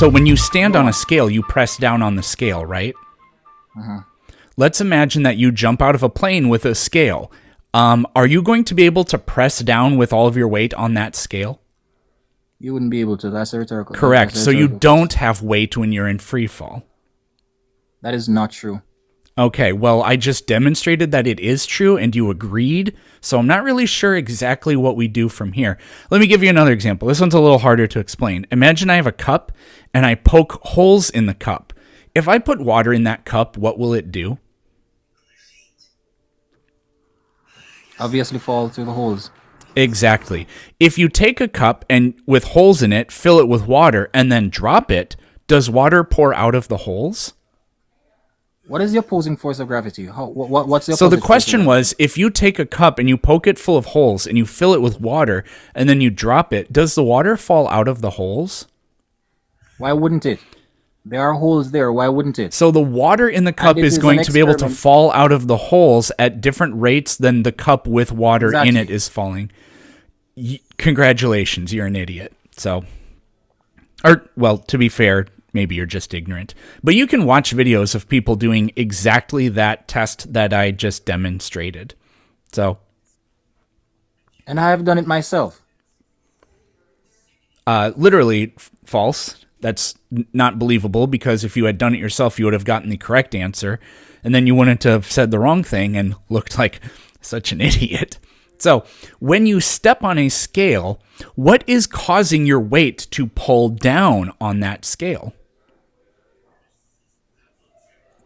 So when you stand on a scale, you press down on the scale, right? Let's imagine that you jump out of a plane with a scale. Are you going to be able to press down with all of your weight on that scale? You wouldn't be able to. That's a rhetorical. Correct. That's a So you rhetorical don't question. have weight when you're in free fall. That is not true. Okay, well, I just demonstrated that it is true and you agreed, so I'm not really sure exactly what we do from here. Let me give you another example. This one's a little harder to explain. Imagine I have a cup and I poke holes in the cup. If I put water in that cup, what will it do? Obviously fall through the holes. Exactly. If you take a cup and with holes in it, fill it with water, and then drop it, does water pour out of the holes? What is the opposing force of gravity? What's the So the opposite force of question gravity? was, if you take a cup and you poke it full of holes and you fill it with water and then you drop it, does the water fall out of the holes? Why wouldn't it? There are holes there. Why wouldn't it? So the water in the cup it is is going an to be able to experiment. fall out of the holes at different rates than the cup with water in Exactly. it is falling. Congratulations, you're an idiot. So, or, well, to be fair, maybe you're just ignorant. But you can watch videos of people doing exactly that test that I just demonstrated. So, And I have done it myself. literally false. That's not believable, because if you had done it yourself, you would have gotten the correct answer, and then you wouldn't have said the wrong thing and looked like such an idiot. So, when you step on a scale, what is causing your weight to pull down on that scale?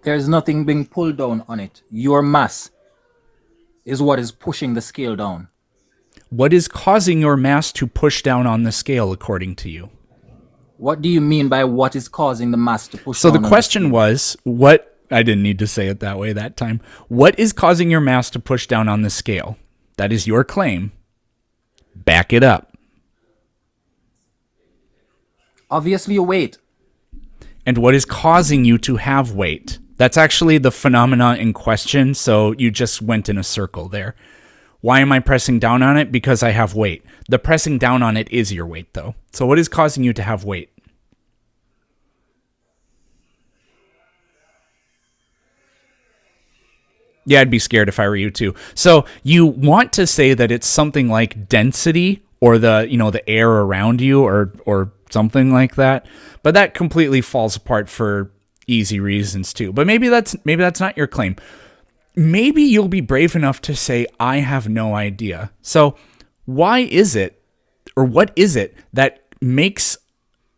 There's nothing being pulled down on it. Your mass is what is pushing the scale down. What is causing your mass to push down on the scale, according to you? What do you mean by what is causing the mass to push So down the on question scale? was, what, I didn't need to say it that way that time. What is causing your mass to push down on the scale? That is your claim. Back it up. Obviously your weight. And what is causing you to have weight? That's actually the phenomena in question, so you just went in a circle there. Why am I pressing down on it? Because I have weight. The pressing down on it is your weight, though. So what is causing you to have weight? Yeah, I'd be scared if I were you too. So you want to say that it's something like density or the air around you or something like that, but that completely falls apart for easy reasons too. But maybe that's not your claim. Maybe you'll be brave enough to say I have no idea. So why is it, or what is it that makes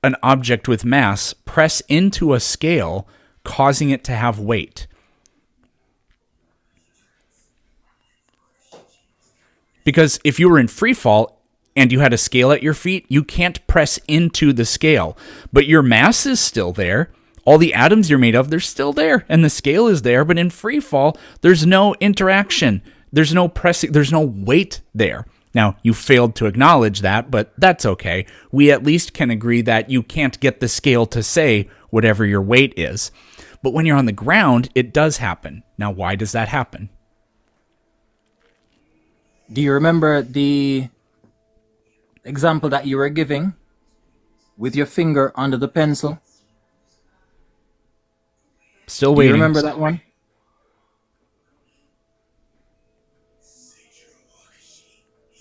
an object with mass press into a scale, causing it to have weight? Because if you were in free fall and you had a scale at your feet, you can't press into the scale, but your mass is still there. All the atoms you're made of, they're still there, and the scale is there, but in free fall, there's no interaction. There's no pressing, there's no weight there. Now, you failed to acknowledge that, but that's okay. We at least can agree that you can't get the scale to say whatever your weight is. But when you're on the ground, it does happen. Now, why does that happen? Do you remember the example that you were giving with your finger under the pencil? Still Do waiting. you remember that one?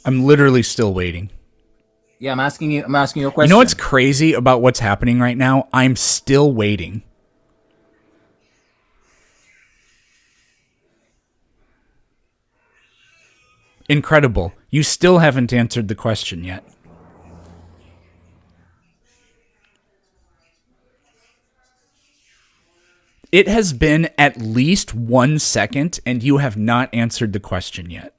I'm literally still waiting. Yeah, I'm asking you a You question. know what's crazy about what's happening right now? I'm still waiting. Incredible. You still haven't answered the question yet. It has been at least 1 second, and you have not answered the question yet.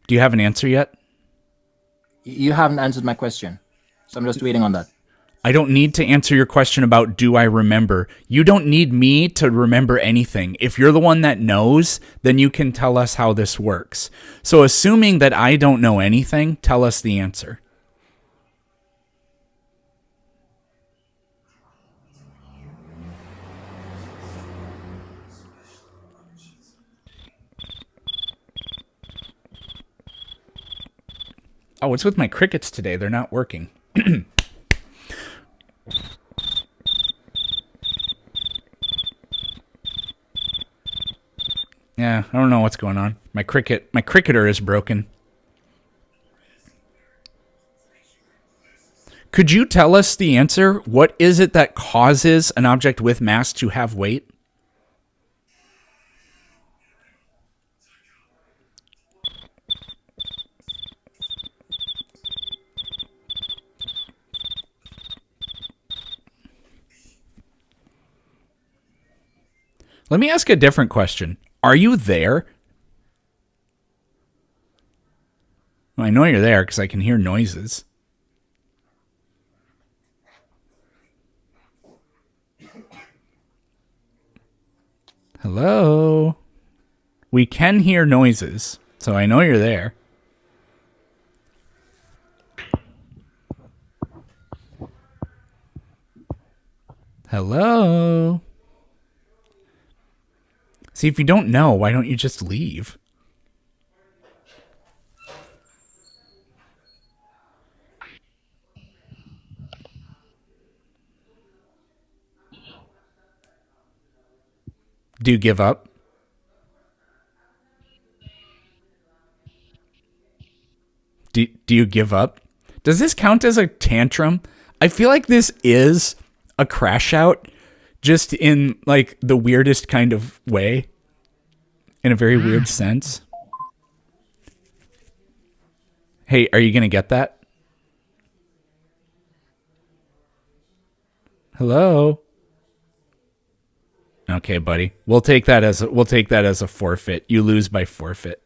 Do you have an answer yet? You haven't answered my question, so I'm just waiting on that. I don't need to answer your question about do I remember. You don't need me to remember anything. If you're the one that knows, then you can tell us how this works. So assuming that I don't know anything, tell us the answer. Oh, what's with my crickets today? They're not working. Yeah, I don't know what's going on. My cricketer is broken. Could you tell us the answer? What is it that causes an object with mass to have weight? Let me ask a different question. Are you there? Well, I know you're there because I can hear noises. Hello? We can hear noises, so I know you're there. Hello? See, if you don't know, why don't you just leave? Do you give up? Do you give up? Does this count as a tantrum? I feel like this is a crash out, just in like the weirdest kind of way, in a very weird sense. Hey, are you gonna get that? Hello? Okay, buddy. We'll take that as a forfeit. You lose by forfeit.